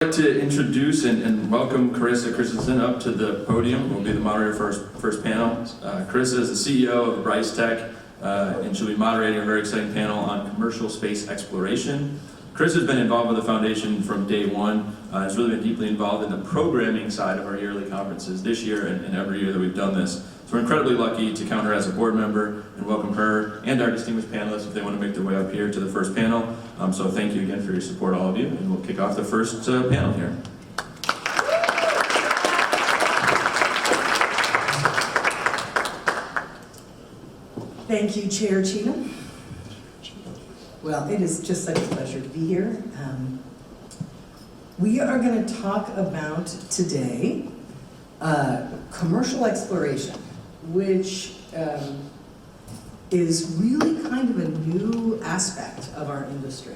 I'd like to introduce and welcome Carissa Christensen up to the podium. Will be the moderator for our first panel. Carissa is the CEO of Bryce Tech, and she'll be moderating a very exciting panel on commercial space exploration. Chris has been involved with the foundation from day one. Has really been deeply involved in the programming side of our yearly conferences this year and every year that we've done this. So we're incredibly lucky to count her as a board member and welcome her and our distinguished panelists if they want to make their way up here to the first panel. So thank you again for your support, all of you, and we'll kick off the first panel here. Thank you, Chair Cheatham. Well, it is just such a pleasure to be here. We are going to talk about today commercial exploration, which is really kind of a new aspect of our industry.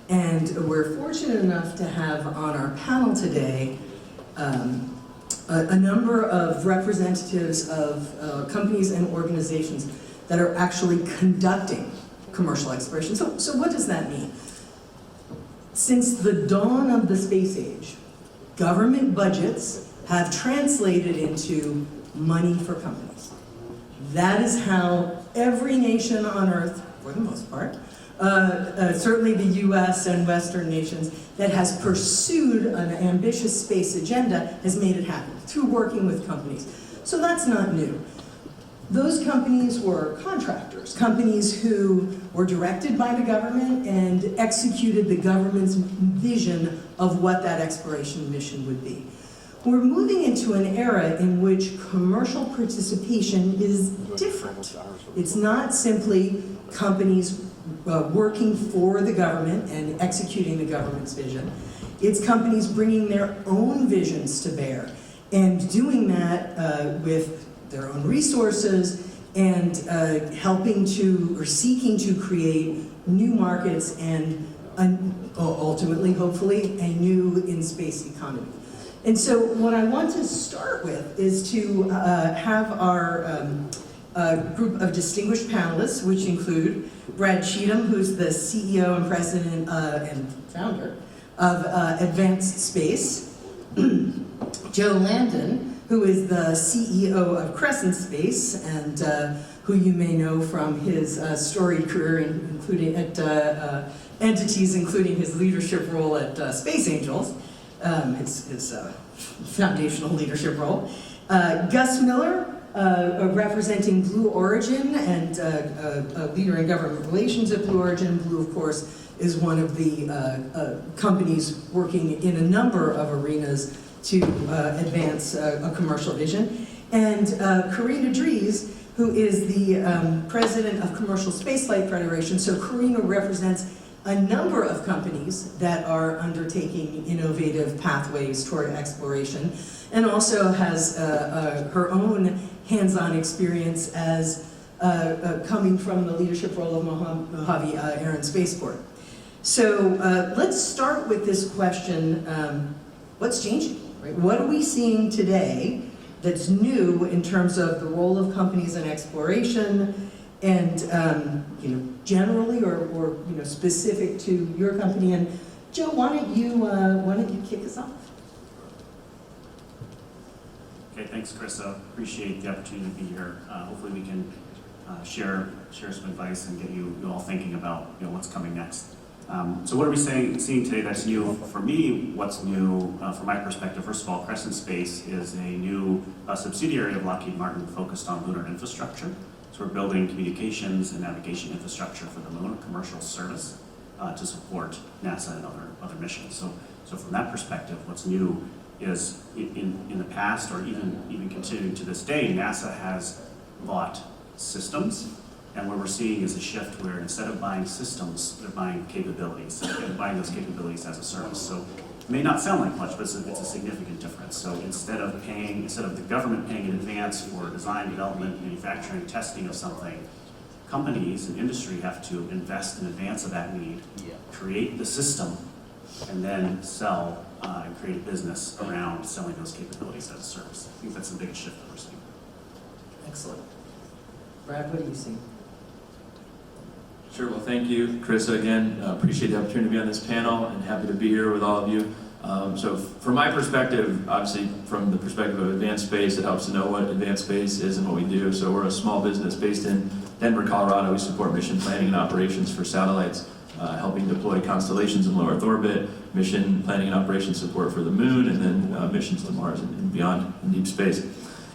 And we're fortunate enough to have on our panel today a number of representatives of companies and organizations that are actually conducting commercial exploration. So what does that mean? Since the dawn of the space age, government budgets have translated into money for companies. That is how every nation on Earth, for the most part, certainly the US and Western nations, that has pursued an ambitious space agenda has made it happen through working with companies. So that's not new. Those companies were contractors, companies who were directed by the government and executed the government's vision of what that exploration mission would be. We're moving into an era in which commercial participation is different. It's not simply companies working for the government and executing the government's vision. It's companies bringing their own visions to bear and doing that with their own resources and helping to or seeking to create new markets and ultimately, hopefully, a new in-space economy. And so what I want to start with is to have our group of distinguished panelists, which include Brad Cheatham, who's the CEO and president and founder of Advanced Space, Joe Landon, who is the CEO of Crescent Space, and who you may know from his storied career, including at entities, including his leadership role at Space Angels, his foundational leadership role. Gus Miller, representing Blue Origin and a leader in government relations at Blue Origin. Blue, of course, is one of the companies working in a number of arenas to advance a commercial vision. And Karina Dries, who is the president of Commercial Spaceflight Federation. So Karina represents a number of companies that are undertaking innovative pathways toward exploration, and also has her own hands-on experience as coming from the leadership role of Mojave Air and Spaceport. So let's start with this question, what's changing? Right? What are we seeing today that's new in terms of the role of companies in exploration and generally or specific to your company? And Joe, why don't you kick us off? Okay, thanks, Carissa. Appreciate the opportunity to be here. Hopefully, we can share some advice and get you all thinking about what's coming next. So what are we seeing today that's new? For me, what's new from my perspective, first of all, Crescent Space is a new subsidiary of Lockheed Martin focused on lunar infrastructure. So we're building communications and navigation infrastructure for the lunar commercial service to support NASA and other missions. So from that perspective, what's new is in the past, or even continuing to this day, NASA has bought systems. And what we're seeing is a shift where instead of buying systems, they're buying capabilities, and buying those capabilities as a service. So it may not sound like much, but it's a significant difference. So instead of the government paying in advance for design, development, manufacturing, testing of something, companies and industry have to invest in advance of that need, create the system, and then sell and create a business around selling those capabilities as a service. I think that's the biggest shift that we're seeing. Excellent. Brad, what do you see? Sure, well thank you, Carissa, again. Appreciate the opportunity to be on this panel and happy to be here with all of you. So from my perspective, obviously from the perspective of advanced space, it helps to know what advanced space is and what we do. So we're a small business based in Denver, Colorado. We support mission planning and operations for satellites, helping deploy constellations in low Earth orbit, mission planning and operations support for the moon, and then missions to Mars and beyond in deep space.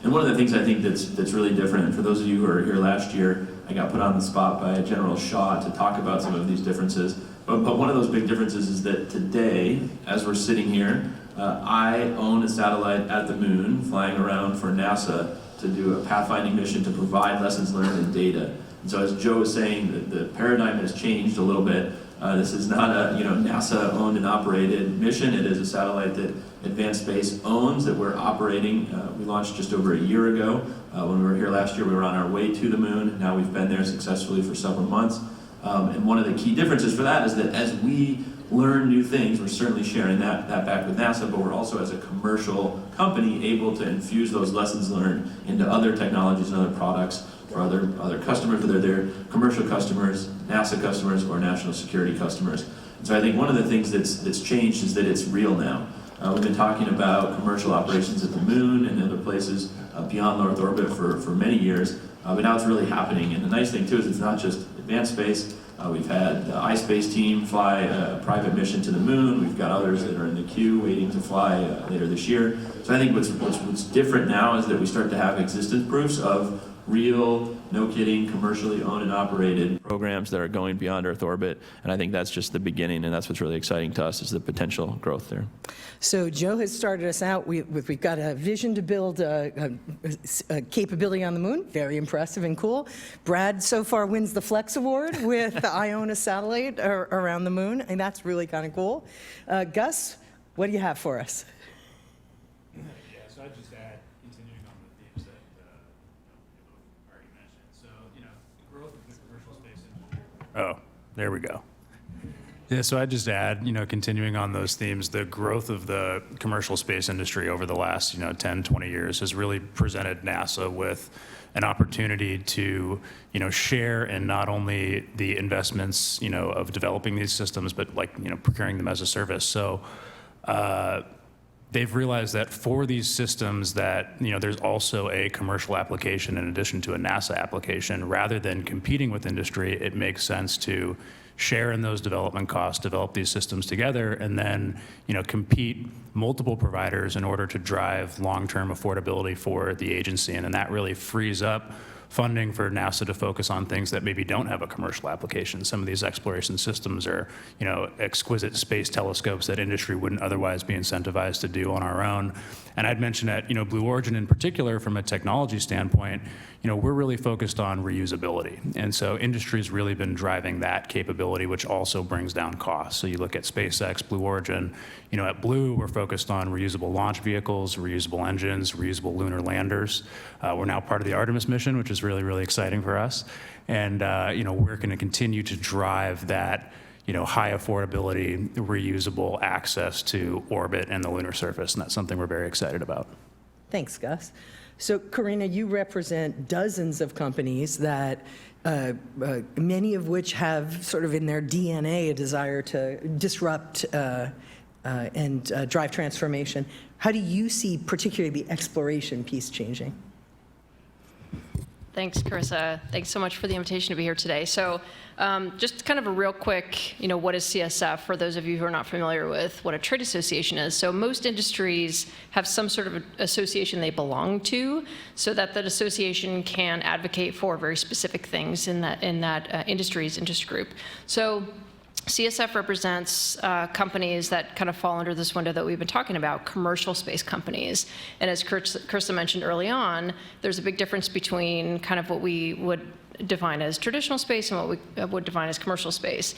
And one of the things I think that's really different, and for those of you who were here last year, I got put on the spot by General Shaw to talk about some of these differences. But one of those big differences is that today, as we're sitting here, I own a satellite at the moon flying around for NASA to do a pathfinding mission to provide lessons learned and data. And so as Joe was saying, the paradigm has changed a little bit. This is not a NASA owned and operated mission. It is a satellite that Advanced Space owns that we're operating. We launched just over a year ago. When we were here last year, we were on our way to the moon. Now we've been there successfully for several months. And one of the key differences for that is that as we learn new things, we're certainly sharing that back with NASA, but we're also, as a commercial company, able to infuse those lessons learned into other technologies and other products for other customers, whether they're commercial customers, NASA customers, or national security customers. And so I think one of the things that's changed is that it's real now. We've been talking about commercial operations at the moon and other places beyond low Earth orbit for many years, but now it's really happening. And the nice thing too is it's not just advanced space. We've had the iSpace team fly a private mission to the moon. We've got others that are in the queue waiting to fly later this year. So I think what's different now is that we start to have existence proofs of real, no kidding, commercially owned and operated programs that are going beyond Earth orbit. And I think that's just the beginning, and that's what's really exciting to us is the potential growth there. So Joe has started us out. We've got a vision to build a capability on the moon. Very impressive and cool. Brad so far wins the Flex Award with I own a satellite around the moon, and that's really kind of cool. Gus, what do you have for us? Yeah, so I'd just add, continuing on the themes that you already mentioned. So, the growth of the commercial space industry. Oh, there we go. Yeah, so I'd just add, continuing on those themes, the growth of the commercial space industry over the last, 10, 20 years has really presented NASA with an opportunity to, share in not only the investments, of developing these systems, but procuring them as a service. So, they've realized that for these systems that, there's also a commercial application in addition to a NASA application. Rather than competing with industry, it makes sense to share in those development costs, develop these systems together, and then, compete multiple providers in order to drive long-term affordability for the agency. And then that really frees up funding for NASA to focus on things that maybe don't have a commercial application. Some of these exploration systems are, exquisite space telescopes that industry wouldn't otherwise be incentivized to do on our own. And I'd mention that, Blue Origin in particular, from a technology standpoint, we're really focused on reusability. And so industry's really been driving that capability, which also brings down costs. So you look at SpaceX, Blue Origin, at Blue, we're focused on reusable launch vehicles, reusable engines, reusable lunar landers. We're now part of the Artemis mission, which is really, really exciting for us. And, we're going to continue to drive that, high affordability, reusable access to orbit and the lunar surface. And that's something we're very excited about. Thanks, Gus. So, Karina, you represent dozens of companies that, many of which have sort of in their DNA a desire to disrupt and drive transformation. How do you see particularly the exploration piece changing? Thanks, Carissa. Thanks so much for the invitation to be here today. So just kind of a real quick, what is CSF for those of you who are not familiar with what a trade association is. So most industries have some sort of association they belong to so that that association can advocate for very specific things in that industry's interest group. So CSF represents companies that kind of fall under this window that we've been talking about, commercial space companies. And as Carissa mentioned early on, there's a big difference between kind of what we would define as traditional space and what we would define as commercial space.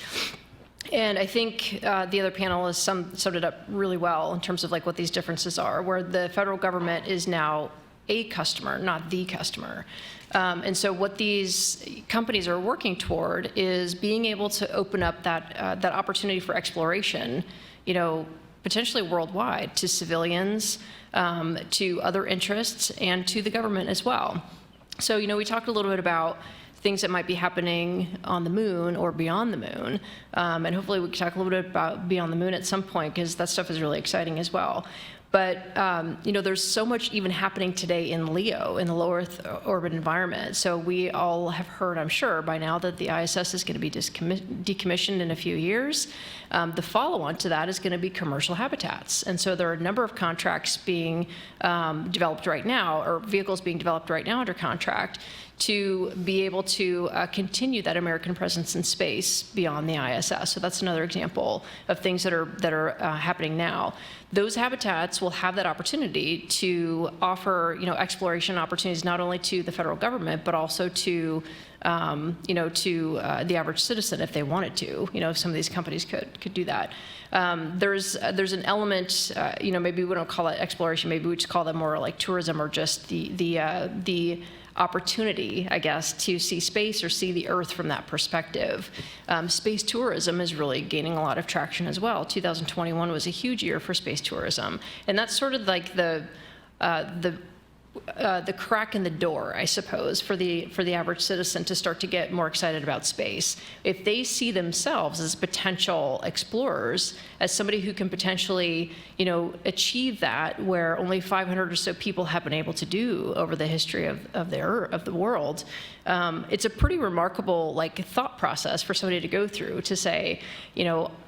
And I think the other panelists summed it up really well in terms of what these differences are, where the federal government is now a customer, not the customer. And so what these companies are working toward is being able to open up that opportunity for exploration, potentially worldwide, to civilians, to other interests, and to the government as well. So, we talked a little bit about things that might be happening on the moon or beyond the moon. And hopefully we can talk a little bit about beyond the moon at some point, because that stuff is really exciting as well. But, there's so much even happening today in LEO, in the low Earth orbit environment. So we all have heard, I'm sure, by now that the ISS is going to be decommissioned in a few years. The follow-on to that is going to be commercial habitats. And so there are a number of contracts being developed right now, or vehicles being developed right now under contract, to be able to continue that American presence in space beyond the ISS. So that's another example of things that are happening now. Those habitats will have that opportunity to offer, exploration opportunities not only to the federal government, but also to the average citizen if they wanted to. If some of these companies could do that. There's an element, maybe we don't call it exploration, maybe we just call them more like tourism, or just the opportunity, I guess, to see space or see the Earth from that perspective. Space tourism is really gaining a lot of traction as well. 2021 was a huge year for space tourism, and that's sort of like the crack in the door, I suppose, for the average citizen to start to get more excited about space. If they see themselves as potential explorers, as somebody who can potentially, achieve that, where only 500 or so people have been able to do over the history of the world, it's a pretty remarkable thought process for somebody to go through, to say,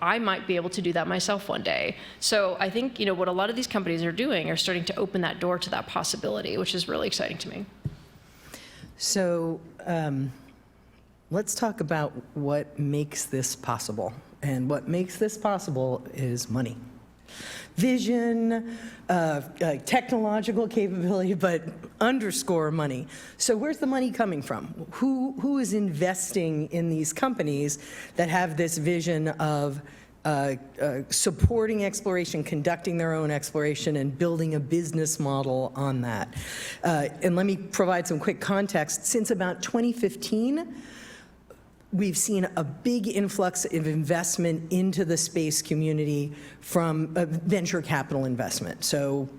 I might be able to do that myself one day. So I think what a lot of these companies are doing are starting to open that door to that possibility, which is really exciting to me. So let's talk about what makes this possible. And what makes this possible is money. Vision, technological capability, but underscore money. So where's the money coming from? Who is investing in these companies that have this vision of supporting exploration, conducting their own exploration, and building a business model on that? And let me provide some quick context. Since about 2015, we've seen a big influx of investment into the space community from venture capital investment. So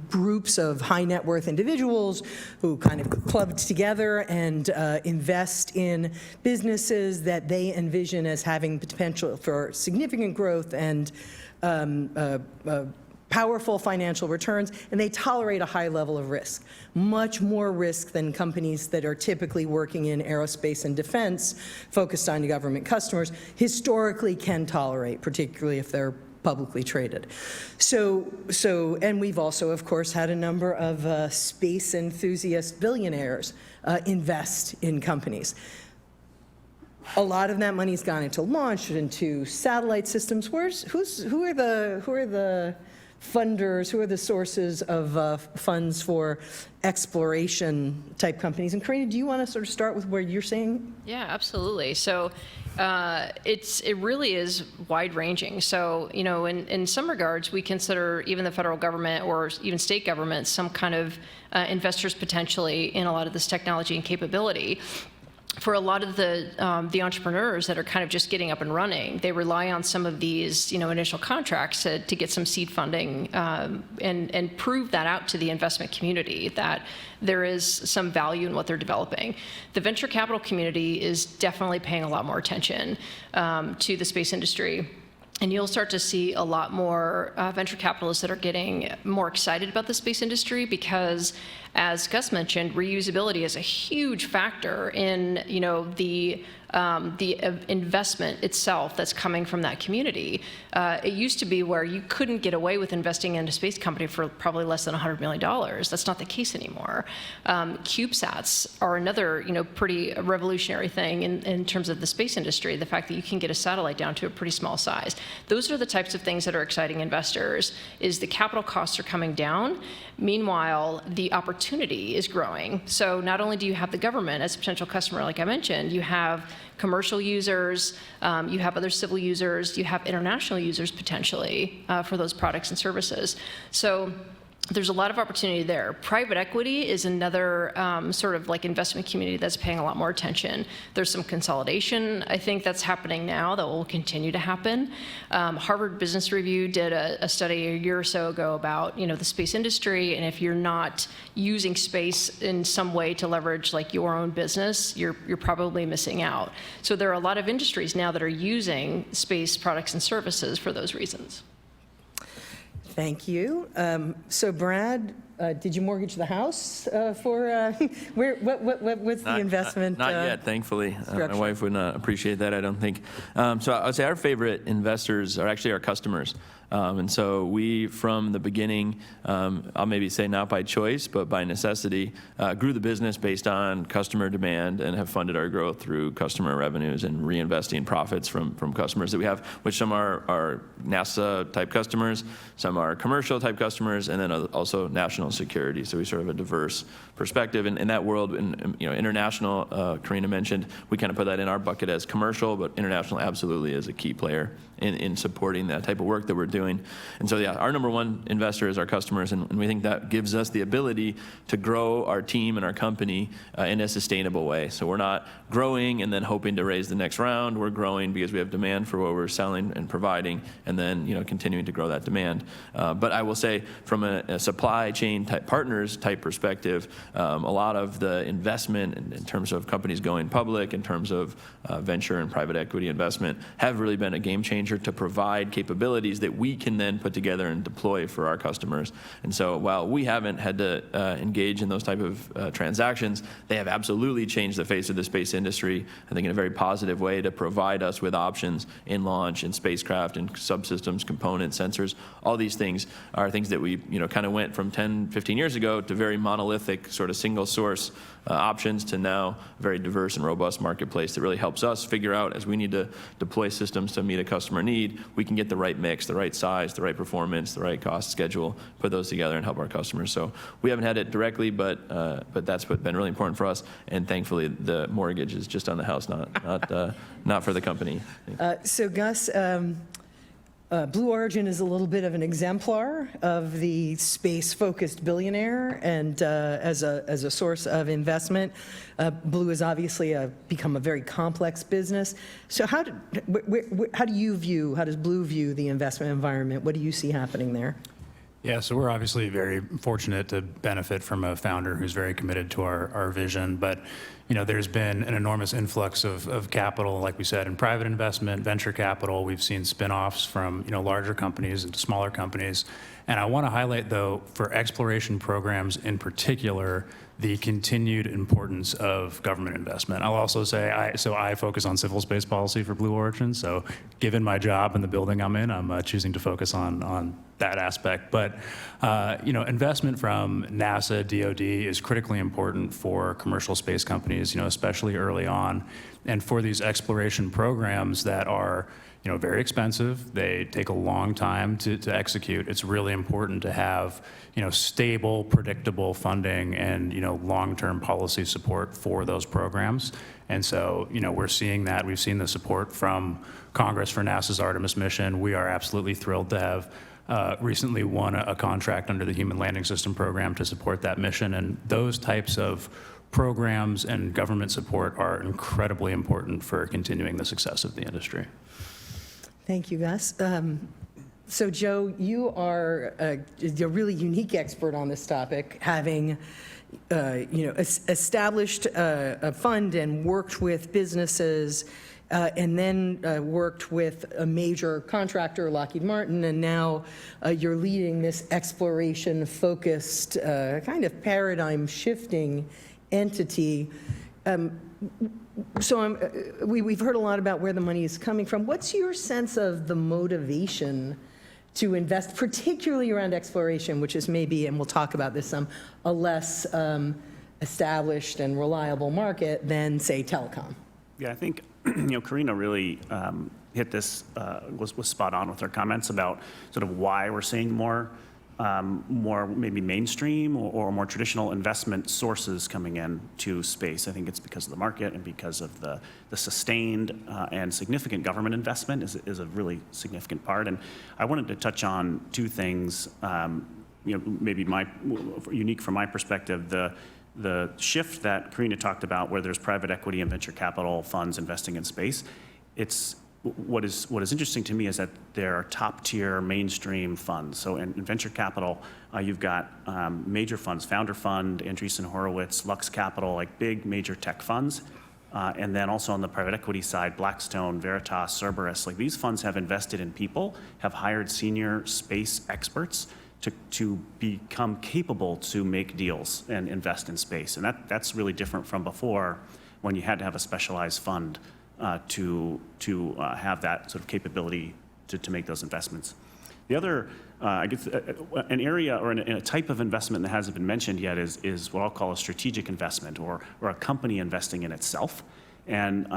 groups of high net worth individuals who kind of clubbed together and invest in businesses that they envision as having potential for significant growth and powerful financial returns, and they tolerate a high level of risk, much more risk than companies that are typically working in aerospace and defense, focused on government customers, historically can tolerate, particularly if they're publicly traded. And we've also, of course, had a number of space enthusiast billionaires invest in companies. A lot of that money's gone into launch, into satellite systems. Who are the funders, who are the sources of funds for exploration type companies? And Karina, do you want to sort of start with where you're saying? Yeah, absolutely. So it really is wide ranging. So, in some regards, we consider even the federal government or even state governments some kind of investors potentially in a lot of this technology and capability. For a lot of the entrepreneurs that are kind of just getting up and running, they rely on some of these, initial contracts to get some seed funding and prove that out to the investment community that there is some value in what they're developing. The venture capital community is definitely paying a lot more attention to the space industry. And you'll start to see a lot more venture capitalists that are getting more excited about the space industry because, as Gus mentioned, reusability is a huge factor in, the investment itself that's coming from that community. It used to be where you couldn't get away with investing in a space company for probably less than $100 million. That's not the case anymore. CubeSats are another, pretty revolutionary thing in terms of the space industry, the fact that you can get a satellite down to a pretty small size. Those are the types of things that are exciting investors, is the capital costs are coming down. Meanwhile, the opportunity is growing. So not only do you have the government as a potential customer, like I mentioned, you have commercial users, you have other civil users, you have international users potentially for those products and services. So there's a lot of opportunity there. Private equity is another sort of like investment community that's paying a lot more attention. There's some consolidation, I think, that's happening now that will continue to happen. Harvard Business Review did a study a year or so ago about, the space industry, and if you're not using space in some way to leverage like your own business, you're probably missing out. So there are a lot of industries now that are using space products and services for those reasons. Thank you. So Brad, did you mortgage the house for, what's the investment? Not yet, thankfully. My structure? wife would not appreciate that, I don't think. So I would say our favorite investors are actually our customers. And so we, from the beginning, I'll maybe say not by choice, but by necessity, grew the business based on customer demand and have funded our growth through customer revenues and reinvesting profits from customers that we have, which some are NASA-type customers, some are commercial-type customers, and then also national security. So we sort of have a diverse perspective. And in that world, international, Karina mentioned, we kind of put that in our bucket as commercial, but international absolutely is a key player in supporting that type of work that we're doing. And so, yeah, our number one investor is our customers, and we think that gives us the ability to grow our team and our company in a sustainable way. So we're not growing and then hoping to raise the next round. We're growing because we have demand for what we're selling and providing, and then continuing to grow that demand. But I will say, from a supply chain type partners type perspective, a lot of the investment in terms of companies going public, in terms of venture and private equity investment, have really been a game changer to provide capabilities that we can then put together and deploy for our customers. And so while we haven't had to engage in those type of transactions, they have absolutely changed the face of the space industry, I think in a very positive way, to provide us with options in launch, in spacecraft, in subsystems, components, sensors. All these things are things that we kind of went from 10, 15 years ago to very monolithic sort of single source options to now a very diverse and robust marketplace that really helps us figure out, as we need to deploy systems to meet a customer need, we can get the right mix, the right size, the right performance, the right cost schedule, put those together and help our customers. So we haven't had it directly, but that's been really important for us. And thankfully, the mortgage is just on the house, not for the company. So Gus, Blue Origin is a little bit of an exemplar of the space-focused billionaire, and as a source of investment, Blue has obviously become a very complex business. So how does Blue view the investment environment? What do you see happening there? Yeah, so we're obviously very fortunate to benefit from a founder who's very committed to our vision. But there's been an enormous influx of capital, like we said, in private investment, venture capital. We've seen spinoffs from larger companies into smaller companies. And I want to highlight, though, for exploration programs in particular, the continued importance of government investment. I'll also say, I focus on civil space policy for Blue Origin. So given my job and the building I'm in, I'm choosing to focus on that aspect. But investment from NASA, DoD is critically important for commercial space companies, especially early on. And for these exploration programs that are very expensive, they take a long time to execute. It's really important to have, stable, predictable funding and, long-term policy support for those programs. And so, we're seeing that. We've seen the support from Congress for NASA's Artemis mission. We are absolutely thrilled to have recently won a contract under the Human Landing System program to support that mission. And those types of programs and government support are incredibly important for continuing the success of the industry. Thank you, Gus. So, Joe, you are a really unique expert on this topic, having established a fund and worked with businesses, and then worked with a major contractor, Lockheed Martin, and now you're leading this exploration-focused, kind of paradigm-shifting entity. So we've heard a lot about where the money is coming from. What's your sense of the motivation to invest, particularly around exploration, which is maybe, and we'll talk about this some, a less established and reliable market than, say, telecom? Yeah, I think Karina really hit this, was spot on with her comments about sort of why we're seeing more maybe mainstream or more traditional investment sources coming in to space. I think it's because of the market and because of the sustained and significant government investment is a really significant part. And I wanted to touch on two things. maybe unique from my perspective, the shift that Karina talked about, where there's private equity and venture capital funds investing in space, what is interesting to me is that there are top-tier mainstream funds. So in venture capital, you've got major funds, Founder Fund, Andreessen Horowitz, Lux Capital, like big major tech funds. And then also on the private equity side, Blackstone, Veritas, Cerberus, like these funds have invested in people, have hired senior space experts to become capable to make deals and invest in space. And that's really different from before, when you had to have a specialized fund to have that sort of capability to make those investments. The other, I guess, an area or a type of investment that hasn't been mentioned yet is what I'll call a strategic investment, or a company investing in itself. And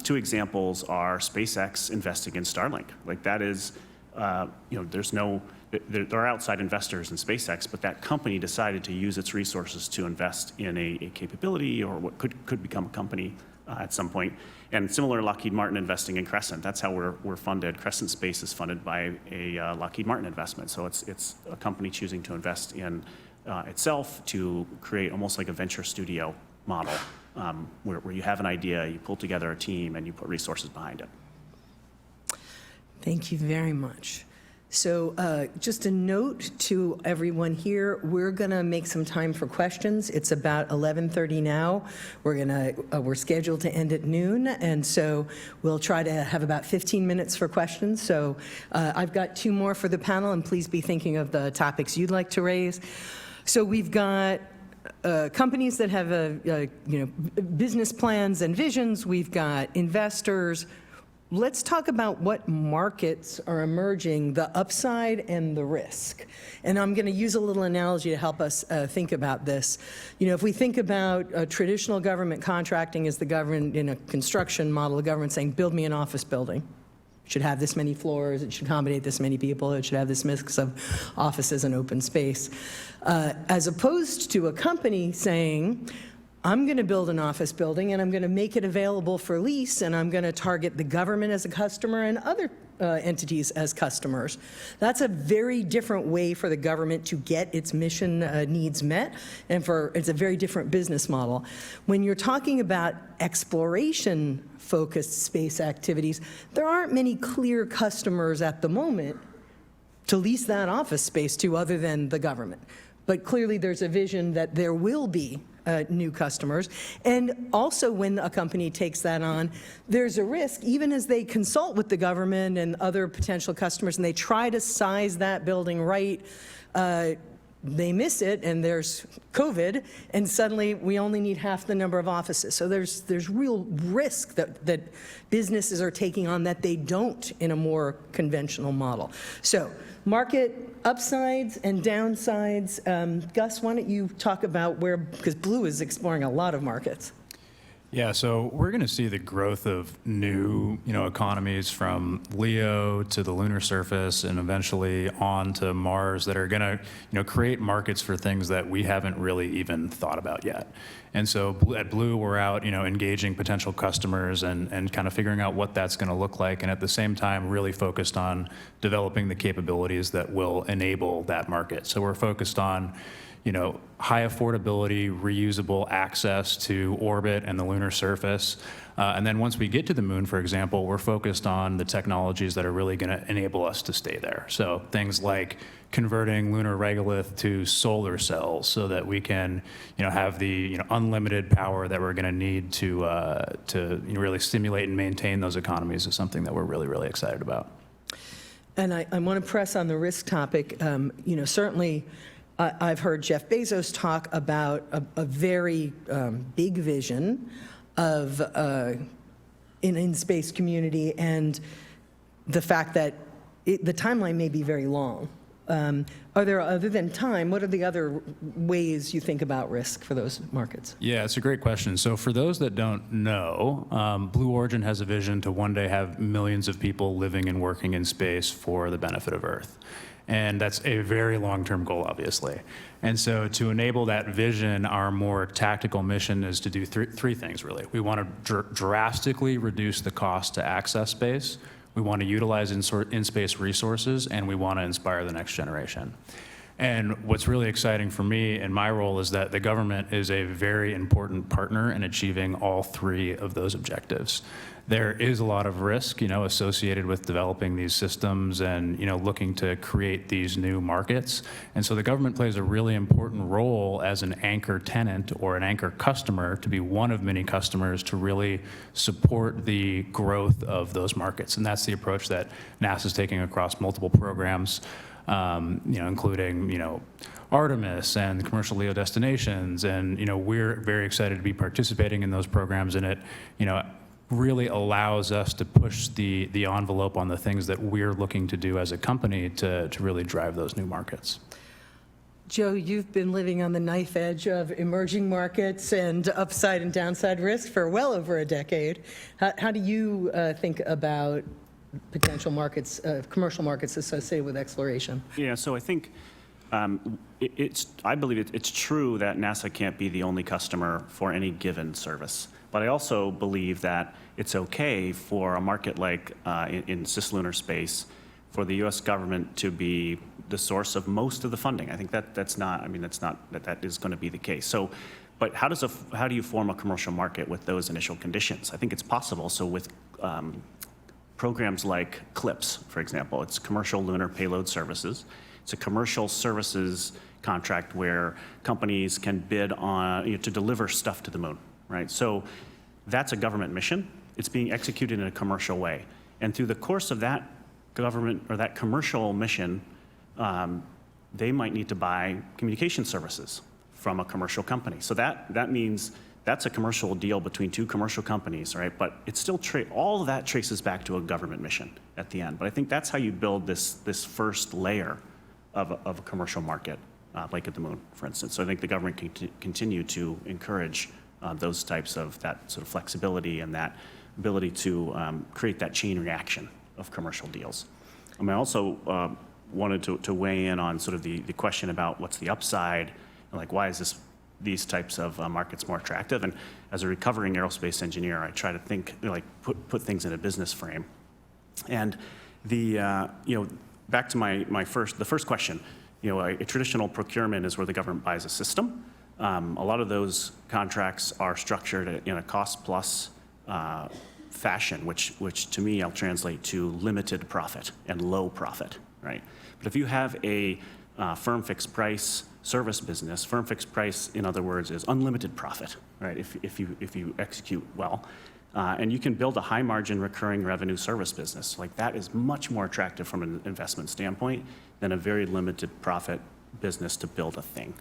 two examples are SpaceX investing in Starlink. Like that is, there are outside investors in SpaceX, but that company decided to use its resources to invest in a capability, or what could become a company at some point. And similar, Lockheed Martin investing in Crescent. That's how we're funded. Crescent Space is funded by a Lockheed Martin investment. So it's a company choosing to invest in itself to create almost like a venture studio model, where you have an idea, you pull together a team, and you put resources behind it. Thank you very much. So just a note to everyone here, we're going to make some time for questions. It's about 11:30 now. We're scheduled to end at noon, and so we'll try to have about 15 minutes for questions. So I've got 2 more for the panel, and please be thinking of the topics you'd like to raise. So we've got companies that have business plans and visions. We've got investors. Let's talk about what markets are emerging, the upside and the risk. And I'm going to use a little analogy to help us think about this. If we think about traditional government contracting as the government in a construction model, the government saying, build me an office building. It should have this many floors, it should accommodate this many people, it should have this mix of offices and open space. As opposed to a company saying, I'm going to build an office building and I'm going to make it available for lease, and I'm going to target the government as a customer and other entities as customers. That's a very different way for the government to get its mission needs met, and it's a very different business model. When you're talking about exploration-focused space activities, there aren't many clear customers at the moment to lease that office space to other than the government. But clearly there's a vision that there will be new customers. And also when a company takes that on, there's a risk, even as they consult with the government and other potential customers and they try to size that building right, they miss it and there's COVID, and suddenly we only need half the number of offices. So there's real risk that businesses are taking on that they don't in a more conventional model. So market upsides and downsides. Gus, why don't you talk about because Blue is exploring a lot of markets. Yeah, so we're going to see the growth of new, economies from LEO to the lunar surface and eventually on to Mars that are going to, create markets for things that we haven't really even thought about yet. And so at Blue, we're out, engaging potential customers and kind of figuring out what that's going to look like, and at the same time really focused on developing the capabilities that will enable that market. So we're focused on high affordability, reusable access to orbit and the lunar surface. And then once we get to the moon, for example, we're focused on the technologies that are really going to enable us to stay there. So things like converting lunar regolith to solar cells so that we can have the unlimited power that we're going to need to really stimulate and maintain those economies is something that we're really, really excited about. And I want to press on the risk topic. Certainly I've heard Jeff Bezos talk about a very big vision of in-space community, and the fact that the timeline may be very long. Are there, other than time, what are the other ways you think about risk for those markets? Yeah, it's a great question. So for those that don't know, Blue Origin has a vision to one day have millions of people living and working in space for the benefit of Earth. And that's a very long-term goal, obviously. And so to enable that vision, our more tactical mission is to do three things, really. We want to drastically reduce the cost to access space. We want to utilize in-space resources, and we want to inspire the next generation. And what's really exciting for me in my role is that the government is a very important partner in achieving all three of those objectives. There is a lot of risk, associated with developing these systems and, looking to create these new markets. And so the government plays a really important role as an anchor tenant or an anchor customer to be one of many customers to really support the growth of those markets. And that's the approach that NASA is taking across multiple programs, including, Artemis and commercial LEO destinations. And, we're very excited to be participating in those programs, and it, really allows us to push the envelope on the things that we're looking to do as a company to really drive those new markets. Joe, you've been living on the knife edge of emerging markets and upside and downside risk for well over a decade. How do you think about potential markets, commercial markets associated with exploration? Yeah, so I think I believe it's true that NASA can't be the only customer for any given service. But I also believe that it's okay for a market like in cislunar space for the U.S. government to be the source of most of the funding. I think that is going to be the case. So, but how do you form a commercial market with those initial conditions? I think it's possible. So with programs like CLPS, for example, it's Commercial Lunar Payload Services. It's a commercial services contract where companies can bid on to deliver stuff to the moon. Right, so that's a government mission. It's being executed in a commercial way, and through the course of that government or that commercial mission, they might need to buy communication services from a commercial company. So that means that's a commercial deal between two commercial companies, right? But it's still all of that traces back to a government mission at the end. But I think that's how you build this first layer of a commercial market, like at the moon, for instance. So I think the government can continue to encourage those types of that sort of flexibility and that ability to create that chain reaction of commercial deals. I also wanted to weigh in on sort of the question about what's the upside, and like why is these types of markets more attractive? And as a recovering aerospace engineer, I try to think, put things in a business frame. And back to the first question, a traditional procurement is where the government buys a system. A lot of those contracts are structured in a cost-plus fashion, which to me I'll translate to limited profit and low profit, right? But if you have a firm fixed price service business, firm fixed price, in other words, is unlimited profit, right? If you execute well, and you can build a high margin recurring revenue service business, like that is much more attractive from an investment standpoint than a very limited profit business to build a thing.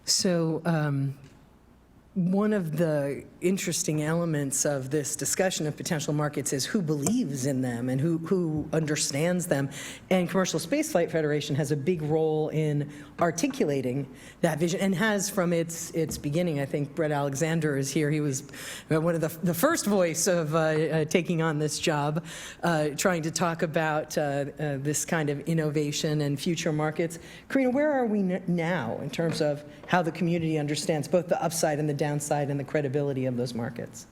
So one of the interesting elements of this discussion of potential markets is who believes in them and who understands them. And Commercial Spaceflight Federation has a big role in articulating that vision and has from its beginning. I think Brett Alexander is here. He was one of the first voice of taking on this job, trying to talk about this kind of innovation and future markets. Karina, where are we now in terms of how the community understands both the upside and the downside and the credibility of those markets?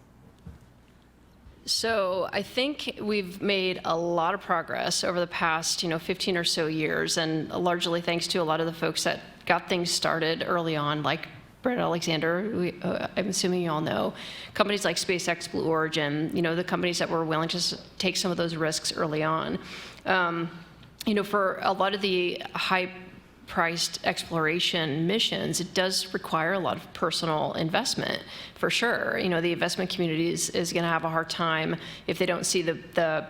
So I think we've made a lot of progress over the past, 15 or so years, and largely thanks to a lot of the folks that got things started early on, like Brett Alexander, who I'm assuming you all know, companies like SpaceX, Blue Origin, the companies that were willing to take some of those risks early on. For a lot of the high-priced exploration missions, it does require a lot of personal investment, for sure. The investment community is going to have a hard time if they don't see the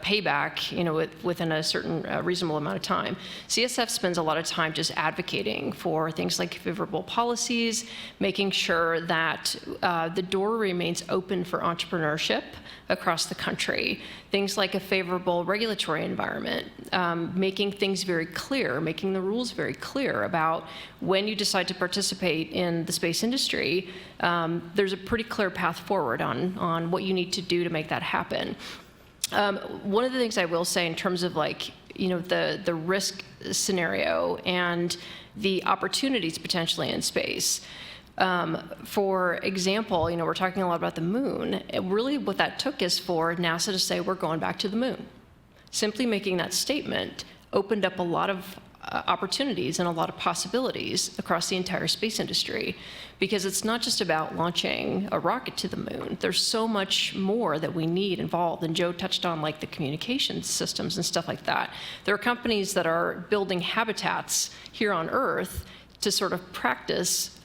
payback, within a certain reasonable amount of time. CSF spends a lot of time just advocating for things like favorable policies, making sure that the door remains open for entrepreneurship across the country. Things like a favorable regulatory environment, making things very clear, making the rules very clear about when you decide to participate in the space industry. There's a pretty clear path forward on what you need to do to make that happen. One of the things I will say in terms of the risk scenario and the opportunities potentially in space. For example, we're talking a lot about the moon. Really what that took is for NASA to say, we're going back to the moon. Simply making that statement opened up a lot of opportunities and a lot of possibilities across the entire space industry, because it's not just about launching a rocket to the moon. There's so much more that we need involved, and Joe touched on like the communications systems and stuff like that. There are companies that are building habitats here on Earth to sort of practice,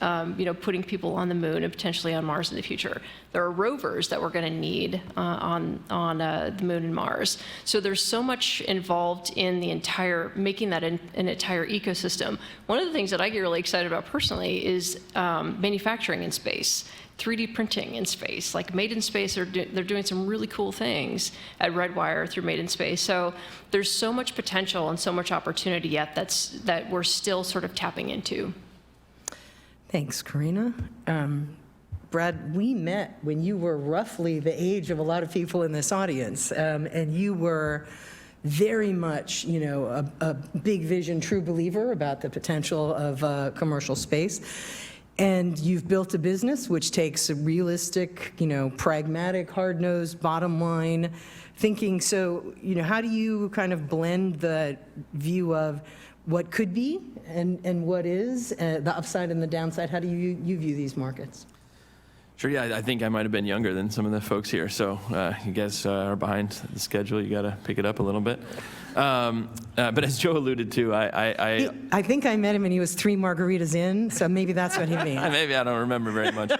putting people on the moon and potentially on Mars in the future. There are rovers that we're going to need on the moon and Mars. So there's so much involved in the making that an entire ecosystem. One of the things that I get really excited about personally is manufacturing in space. 3D printing in space, like Made in Space, they're doing some really cool things at Redwire through Made in Space. So there's so much potential and so much opportunity yet that we're still sort of tapping into. Thanks, Karina. Brad, we met when you were roughly the age of a lot of people in this audience, and you were very much, a big vision, true believer about the potential of commercial space. And you've built a business which takes a realistic, pragmatic, hard-nosed, bottom line thinking. So, how do you kind of blend the view of what could be and what is, the upside and the downside? How do you view these markets? Sure, yeah, I think I might have been younger than some of the folks here, so you guys are behind the schedule. You got to pick it up a little bit. But as Joe alluded to, I think I met him and he was 3 margaritas in, so maybe that's what he means. Maybe I don't remember very much.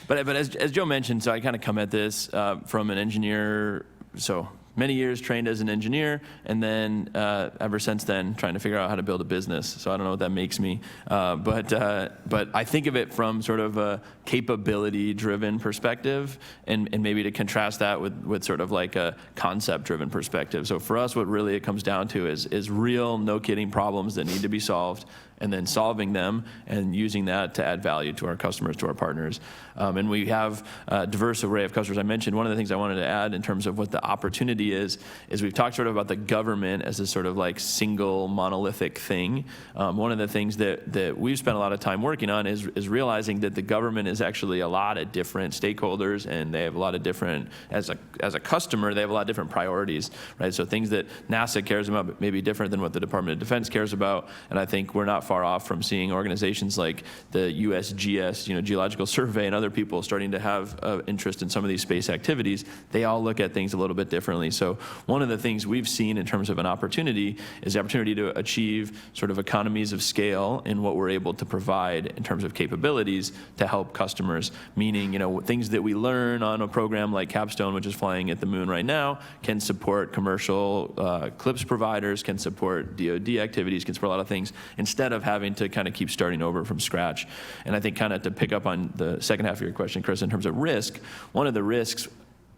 But as Joe mentioned, so I kind of come at this from an engineer, so many years trained as an engineer, and then ever since then trying to figure out how to build a business. So I don't know what that makes me, but I think of it from sort of a capability-driven perspective, and maybe to contrast that with sort of like a concept-driven perspective. So for us, what really it comes down to is real, no-kidding problems that need to be solved, and then solving them and using that to add value to our customers, to our partners. And we have a diverse array of customers. I mentioned one of the things I wanted to add in terms of what the opportunity is we've talked sort of about the government as a sort of like single monolithic thing. One of the things that we've spent a lot of time working on is realizing that the government is actually a lot of different stakeholders, and they have a lot of different, as a customer, they have a lot of different priorities, right? So things that NASA cares about may be different than what the Department of Defense cares about, and I think we're not far off from seeing organizations like the USGS, Geological Survey, and other people starting to have interest in some of these space activities. They all look at things a little bit differently. So one of the things we've seen in terms of an opportunity is the opportunity to achieve sort of economies of scale in what we're able to provide in terms of capabilities to help customers, meaning, things that we learn on a program like Capstone, which is flying at the moon right now, can support commercial CLPS providers, can support DoD activities, can support a lot of things, instead of having to kind of keep starting over from scratch. And I think kind of to pick up on the second half of your question, Chris, in terms of risk, one of the risks,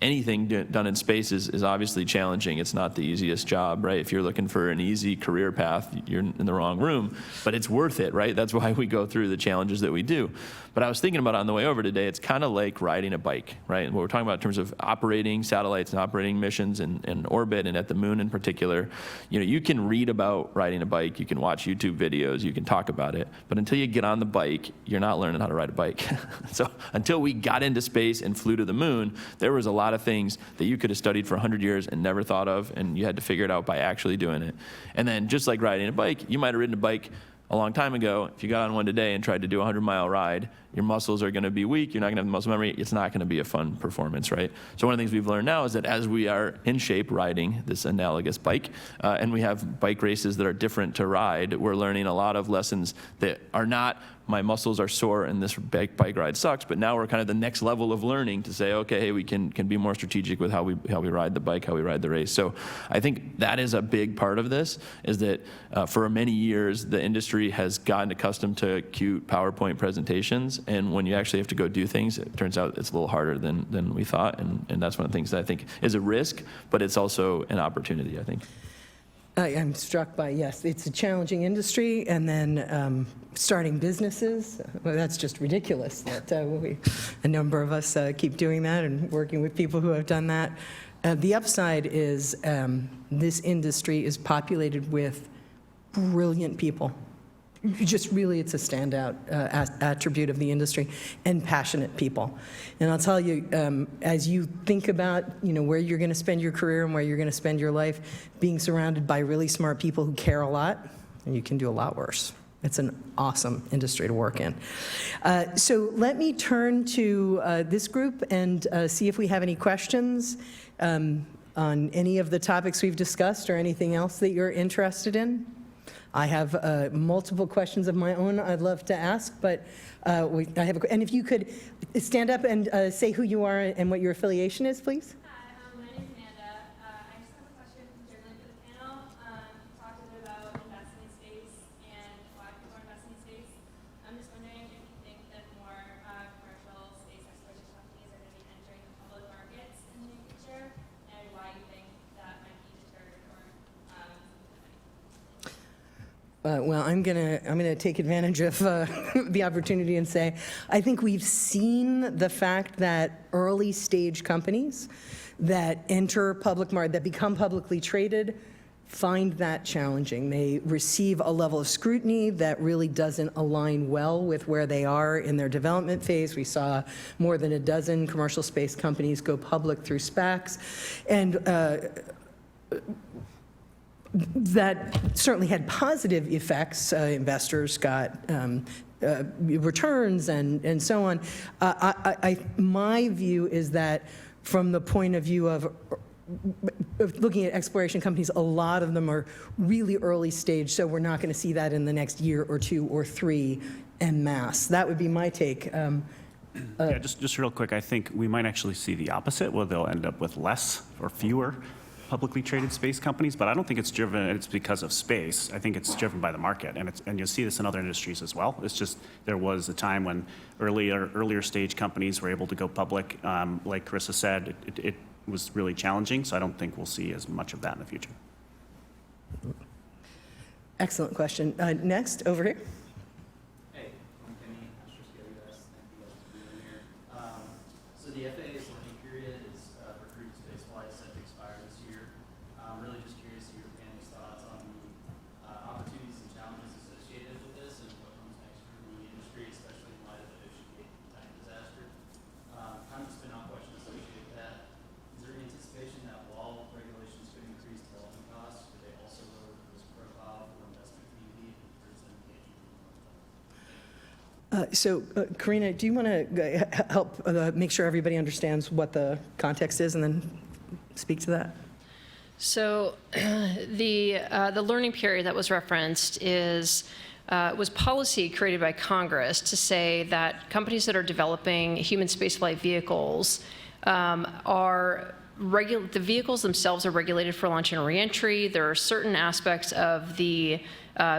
anything done in space is obviously challenging. It's not the easiest job, right? If you're looking for an easy career path, you're in the wrong room, but it's worth it, right? That's why we go through the challenges that we do. But I was thinking about it on the way over today, it's kind of like riding a bike, right? And what we're talking about in terms of operating satellites and operating missions in orbit and at the moon in particular, you can read about riding a bike, you can watch YouTube videos, you can talk about it, but until you get on the bike, you're not learning how to ride a bike. So until we got into space and flew to the moon, there was a lot of things that you could have studied for 100 years and never thought of, and you had to figure it out by actually doing it. And then just like riding a bike, you might have ridden a bike a long time ago. If you got on one today and tried to do a 100-mile ride, your muscles are going to be weak, you're not going to have the muscle memory, it's not going to be a fun performance, right? So one of the things we've learned now is that as we are in shape riding this analogous bike, and we have bike races that are different to ride, we're learning a lot of lessons that are not, my muscles are sore and this bike ride sucks, but now we're kind of the next level of learning to say, okay, hey, we can be more strategic with how we ride the bike, how we ride the race. So I think that is a big part of this, is that for many years, the industry has gotten accustomed to cute PowerPoint presentations, and when you actually have to go do things, it turns out it's a little harder than we thought, and that's one of the things that I think is a risk, but it's also an opportunity, I think. I'm struck by, yes, it's a challenging industry, and then starting businesses, well, that's just ridiculous that a number of us keep doing that and working with people who have done that. The upside is this industry is populated with brilliant people, just really, it's a standout attribute of the industry, and passionate people. And I'll tell you, as you think about, where you're going to spend your career and where you're going to spend your life, being surrounded by really smart people who care a lot, and you can do a lot worse. It's an awesome industry to work in. So let me turn to this group and see if we have any questions on any of the topics we've discussed or anything else that you're interested in. I have multiple questions of my own I'd love to ask, but I have and if you could stand up and say who you are and what your affiliation is, please. Hi, my name's Amanda. I just have a question generally for the panel. You talked a bit about investing in space and why people are investing in space. I'm just wondering if you think that more commercial space exploration companies are going to be entering the public markets in the near future, and why you think that might be deterred or Well, I'm gonna take advantage of the opportunity and say, I think we've seen the fact that early stage companies that enter public market, that become publicly traded, find that challenging. They receive a level of scrutiny that really doesn't align well with where they are in their development phase. We saw more than a dozen commercial space companies go public through SPACs, and that certainly had positive effects. Investors got returns and so on. My view is that from the point of view of looking at exploration companies, a lot of them are really early stage, so we're not going to see that in the next year or two or three en masse. That would be my take. Yeah, just real quick, I think we might actually see the opposite, where they'll end up with less or fewer publicly traded space companies, but I don't think it's because of space. I think it's driven by the market, and you'll see this in other industries as well. It's just there was a time when earlier stage companies were able to go public. Like Carissa said, it was really challenging, so I don't think we'll see as much of that in the future. Excellent question. Next, over here. Hey, I'm Kenny, Astro US. Thank you guys for being here. So the FAA's learning period is for crewed space flights set to expire this year. I'm really just curious to hear your panel's thoughts on the opportunities and challenges associated with this and what comes next for the industry, especially in light of the OceanGate tank disaster. Kind of a spin-off question associated with that. Is there anticipation that while regulations could increase development costs, could they also lower the risk profile for investment community and person engagement? Karina, do you want to help make sure everybody understands what the context is and then speak to that? So the learning period that was referenced was policy created by Congress to say that companies that are developing human spaceflight vehicles the vehicles themselves are regulated for launch and reentry. There are certain aspects of the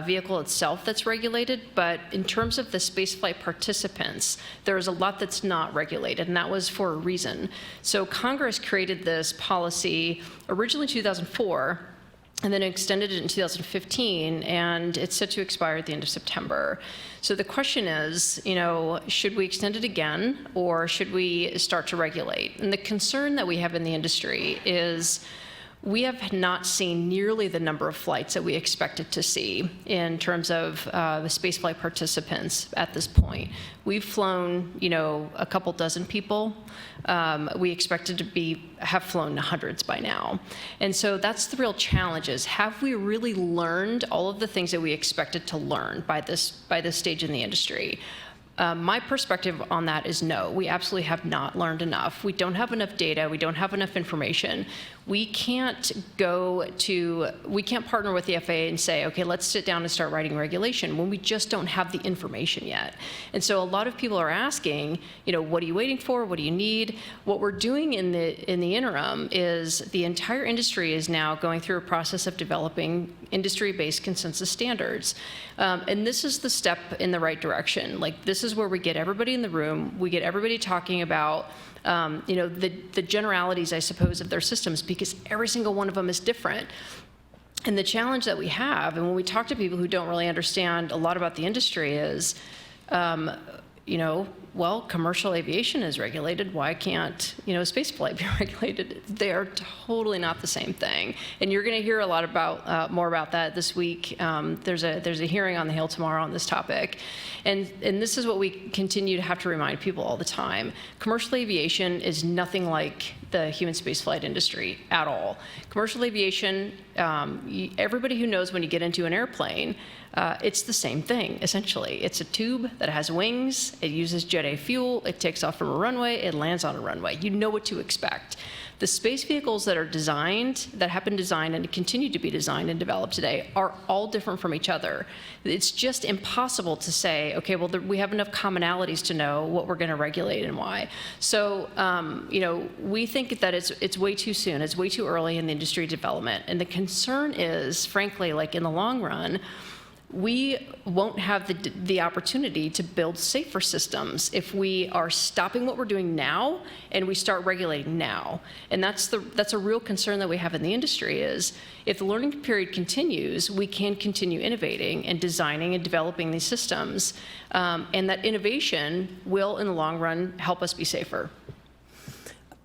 vehicle itself that's regulated, but in terms of the spaceflight participants, there is a lot that's not regulated, and that was for a reason. So Congress created this policy originally in 2004, and then extended it in 2015, and it's set to expire at the end of September. So the question is, should we extend it again, or should we start to regulate? And the concern that we have in the industry is we have not seen nearly the number of flights that we expected to see in terms of the spaceflight participants at this point. We've flown, a couple dozen people. We expected to have flown hundreds by now. And so that's the real challenge is, have we really learned all of the things that we expected to learn by this stage in the industry? My perspective on that is no, we absolutely have not learned enough. We don't have enough data, we don't have enough information. We can't partner with the FAA and say, okay, let's sit down and start writing regulation when we just don't have the information yet. And so a lot of people are asking, what are you waiting for? What do you need? What we're doing in the interim is the entire industry is now going through a process of developing industry-based consensus standards. And this is the step in the right direction. This is where we get everybody in the room, we get everybody talking about the generalities, I suppose, of their systems, because every single one of them is different. And the challenge that we have, and when we talk to people who don't really understand a lot about the industry, is well, commercial aviation is regulated. Why can't, space flight be regulated? They are totally not the same thing. And you're going to hear a lot about more about that this week. There's a hearing on the Hill tomorrow on this topic. And this is what we continue to have to remind people all the time. Commercial aviation is nothing like the human spaceflight industry at all. Commercial aviation, everybody who knows when you get into an airplane, it's the same thing, essentially. It's a tube that has wings, it uses Jet A fuel, it takes off from a runway, it lands on a runway. You know what to expect. The space vehicles that are designed, that have been designed and continue to be designed and developed today, are all different from each other. It's just impossible to say, okay, well, we have enough commonalities to know what we're going to regulate and why. So, we think that it's way too soon. It's way too early in the industry development. And the concern is, frankly, like in the long run, we won't have the opportunity to build safer systems if we are stopping what we're doing now and we start regulating now. And that's a real concern that we have in the industry is if the learning period continues, we can continue innovating and designing and developing these systems. And that innovation will, in the long run, help us be safer.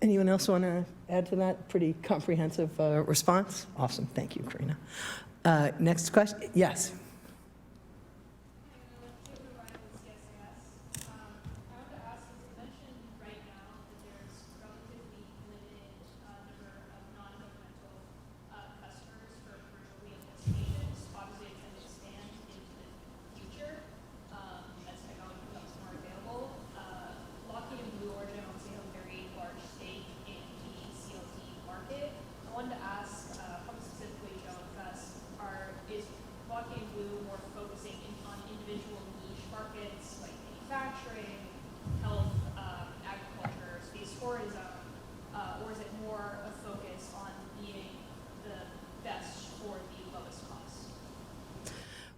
Anyone else want to add to that pretty comprehensive response? Awesome. Thank you, Karina. Next question. Yes.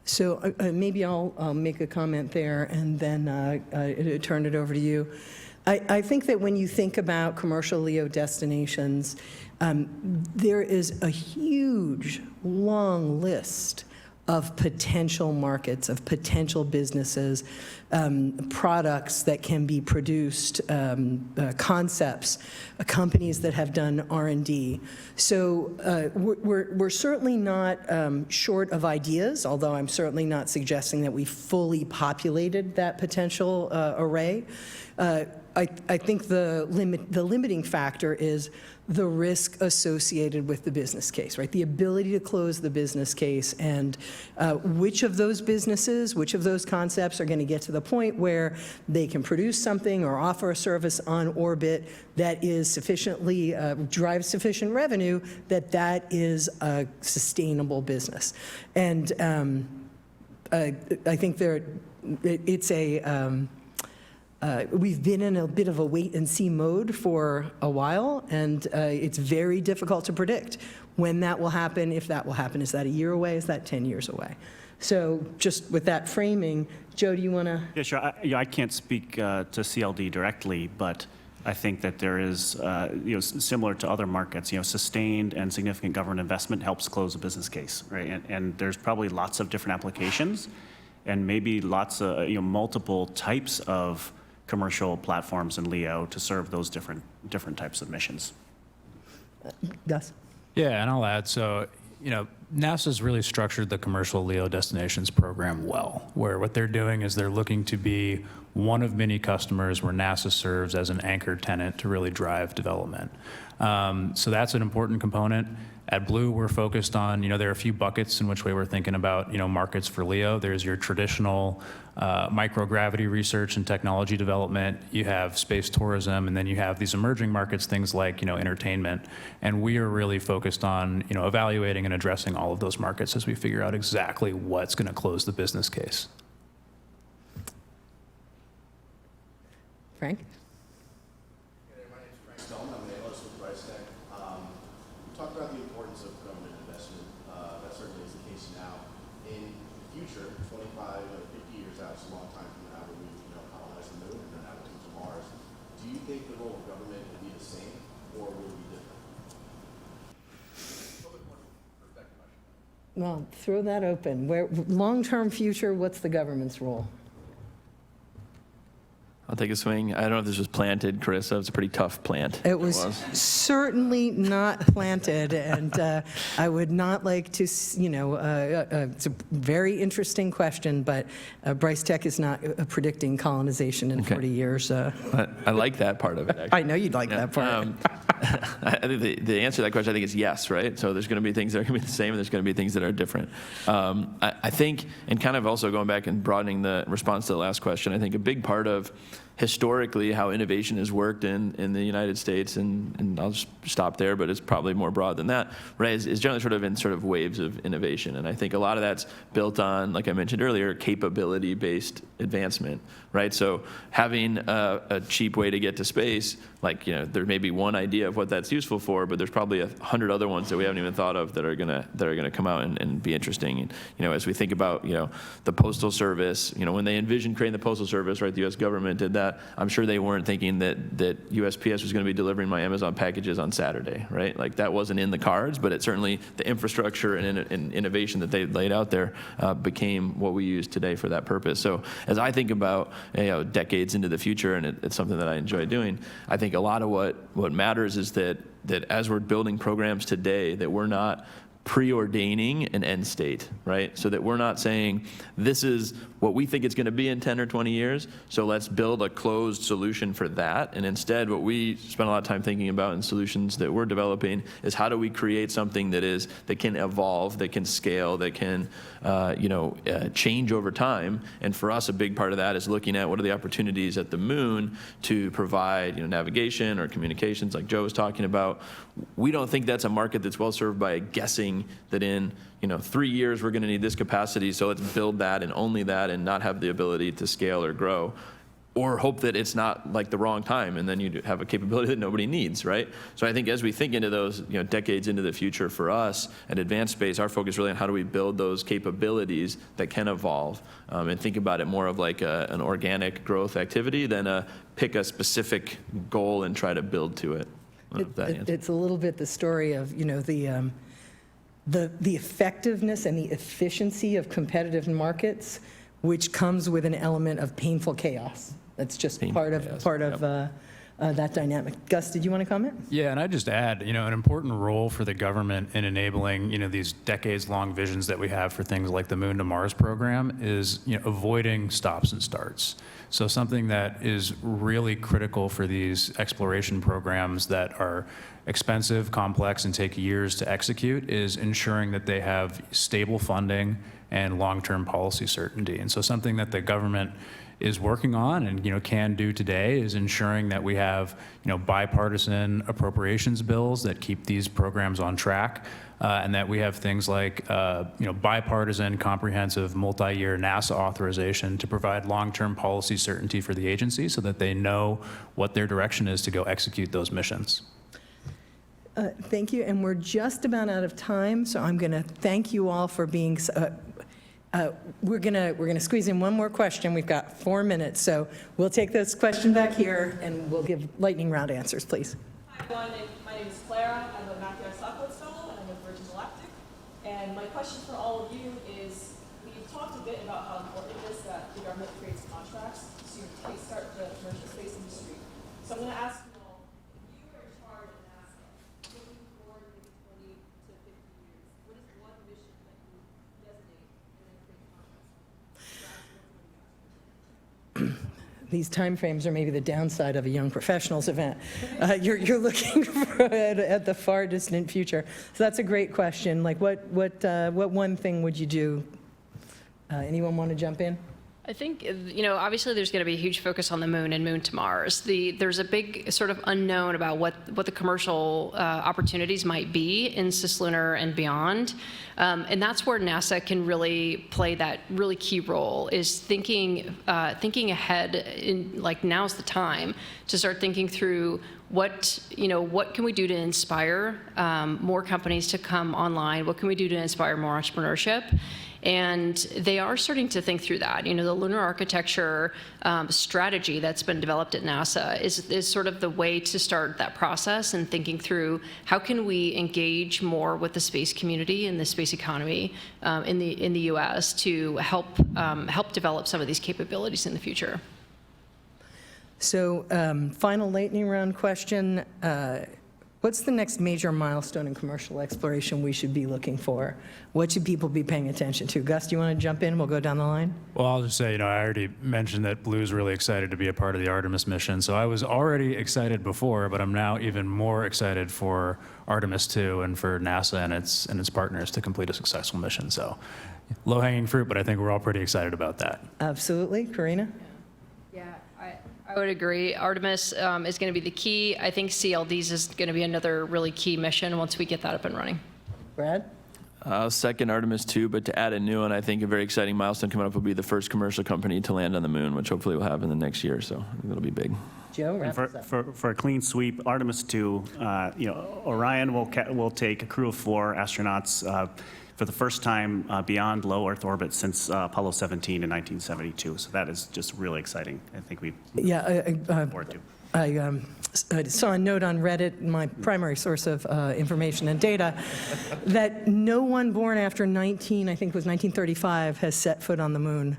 So maybe I'll make a comment there and then turn it over to you. I think that when you think about commercial LEO destinations, there is a huge, long list of potential markets, of potential businesses, products that can be produced, concepts, companies that have done R&D. So we're certainly not short of ideas, although I'm certainly not suggesting that we fully populated that potential array. I think the limiting factor is the risk associated with the business case, right? The ability to close the business case and which of those businesses, which of those concepts are going to get to the point where they can produce something or offer a service on orbit that is sufficiently, drives sufficient revenue, that is a sustainable business. And I think it's a, we've been in a bit of a wait-and-see mode for a while, and it's very difficult to predict when that will happen, if that will happen. Is that a year away? Is that 10 years away? So just with that framing, Joe, do you want to? Yeah, sure. I can't speak to CLD directly, but I think that there is, similar to other markets, sustained and significant government investment helps close a business case, right? And there's probably lots of different applications, and maybe lots of multiple types of commercial platforms in LEO to serve those different types of missions. Gus? Yeah, and I'll add, so, NASA's really structured the commercial LEO destinations program well, where what they're doing is they're looking to be one of many customers where NASA serves as an anchor tenant to really drive development. So that's an important component. At Blue, we're focused on, there are a few buckets in which way we're thinking about, markets for LEO. There's your traditional microgravity research and technology development. You have space tourism, and then you have these emerging markets, things like, entertainment. And we are really focused on, evaluating and addressing all of those markets as we figure out exactly what's going to close the business case. Frank? Hey there, my name is Frank Stone. I'm an analyst with Bryce Tech. We talked about the importance of government investment. That certainly is the case now. In the future, 25 or 50 years out, it's a long time from now, when we colonize the moon and then have it to Mars. Do you think the role of government will be the same, or will it be different? A little bit more perspective, I should. Well, throw that open. Long-term future, what's the government's role? I'll take a swing. I don't know if this was planted, Carissa. It's a pretty tough plant. It was certainly not planted, and I would not like to, it's a very interesting question, but Bryce Tech is not predicting colonization in 40 years. I like that part of it, actually. I know you'd like that part. I think the answer to that question, I think, is yes, right? So there's going to be things that are going to be the same, and there's going to be things that are different. I think, and kind of also going back and broadening the response to the last question, I think a big part of historically how innovation has worked in the United States, and I'll just stop there, but it's probably more broad than that, right, is generally sort of in sort of waves of innovation. And I think a lot of that's built on, like I mentioned earlier, capability-based advancement, right? So having a cheap way to get to space, like, there may be one idea of what that's useful for, but there's probably 100 other ones that we haven't even thought of that are gonna come out and be interesting. And, as we think about, the Postal Service, when they envisioned creating the Postal Service, right, the U.S. government did that. I'm sure they weren't thinking that USPS was going to be delivering my Amazon packages on Saturday, right? Like, that wasn't in the cards, but it certainly, the infrastructure and innovation that they laid out there became what we use today for that purpose. So as I think about, decades into the future, and it's something that I enjoy doing, I think a lot of what matters is that as we're building programs today, that we're not preordaining an end state, right? So that we're not saying, this is what we think it's going to be in 10 or 20 years, so let's build a closed solution for that. And instead, what we spend a lot of time thinking about in solutions that we're developing is, how do we create something that can evolve, that can scale, that can change over time. And for us, a big part of that is looking at what are the opportunities at the moon to provide navigation or communications, like Joe was talking about. We don't think that's a market that's well served by guessing that in 3 years we're going to need this capacity, so let's build that and only that, and not have the ability to scale or grow, or hope that it's not like the wrong time, and then you have a capability that nobody needs, right? So I think as we think into those decades into the future, for us at Advanced Space, our focus really on how do we build those capabilities that can evolve, and think about it more of like an organic growth activity than pick a specific goal and try to build to it. It's a little bit the story of the effectiveness and the efficiency of competitive markets, which comes with an element of painful chaos. That's just part of that dynamic. Gus, did you want to comment? Yeah, and I'd just add, an important role for the government in enabling, these decades-long visions that we have for things like the Moon to Mars program is, avoiding stops and starts. So something that is really critical for these exploration programs that are expensive, complex, and take years to execute is ensuring that they have stable funding and long-term policy certainty. And so something that the government is working on and can do today is ensuring that we have bipartisan appropriations bills that keep these programs on track, and that we have things like bipartisan, comprehensive, multi-year NASA authorization to provide long-term policy certainty for the agency, so that they know what their direction is to go execute those missions. Thank you, and we're just about out of time, so I'm going to thank you all for being. We're gonna squeeze in one more question. We've got 4 minutes, so we'll take this question back here, and we'll give lightning round answers, please. Hi everyone, my name is Clara. I'm a Matthew Sockwood Fellow, and I'm with Virgin Galactic. And my question for all of you is, we've talked a bit about how important it is that the government creates contracts to kickstart the commercial space industry. So I'm going to ask you all, if you were in charge of NASA, looking forward maybe 20 to 50 years, what is one mission that you designate and then create contracts? These timeframes are maybe the downside of a young professionals event. You're looking at the far distant future. So that's a great question. Like, what one thing would you do? Anyone want to jump in? I think, obviously there's going to be a huge focus on the moon and Moon to Mars. There's a big sort of unknown about what the commercial opportunities might be in cislunar and beyond. And that's where NASA can really play that really key role, is thinking ahead. Like, now's the time to start thinking through what can we do to inspire more companies to come online? What can we do to inspire more entrepreneurship? And they are starting to think through that. The lunar architecture strategy that's been developed at NASA is sort of the way to start that process, and thinking through how can we engage more with the space community and the space economy in the U.S. to help develop some of these capabilities in the future. So, final lightning round question. What's the next major milestone in commercial exploration we should be looking for? What should people be paying attention to? Gus, do you want to jump in? We'll go down the line. Well, I'll just say, I already mentioned that Blue's really excited to be a part of the Artemis mission. So I was already excited before, but I'm now even more excited for Artemis 2 and for NASA and its partners to complete a successful mission. So low-hanging fruit, but I think we're all pretty excited about that. Absolutely. Karina? Yeah, I would agree. Artemis is going to be the key. I think CLDs is going to be another really key mission once we get that up and running. Brad? Second Artemis 2, but to add a new one, I think a very exciting milestone coming up will be the first commercial company to land on the moon, which hopefully will happen in the next year, so I think that'll be big. Joe, And wrap us up. for a clean sweep, Artemis 2, Orion will take a crew of 4 astronauts for the first time beyond low Earth orbit since Apollo 17 in 1972. So that is just really exciting. I think we look forward to. I saw a note on Reddit, my primary source of information and data, that no one born after I think it was 1935, has set foot on the moon.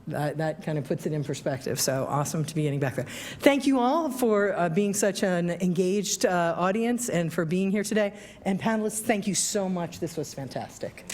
That kind of puts it in perspective. So awesome to be getting back there. Thank you all for being such an engaged audience and for being here today. And panelists, thank you so much. This was fantastic.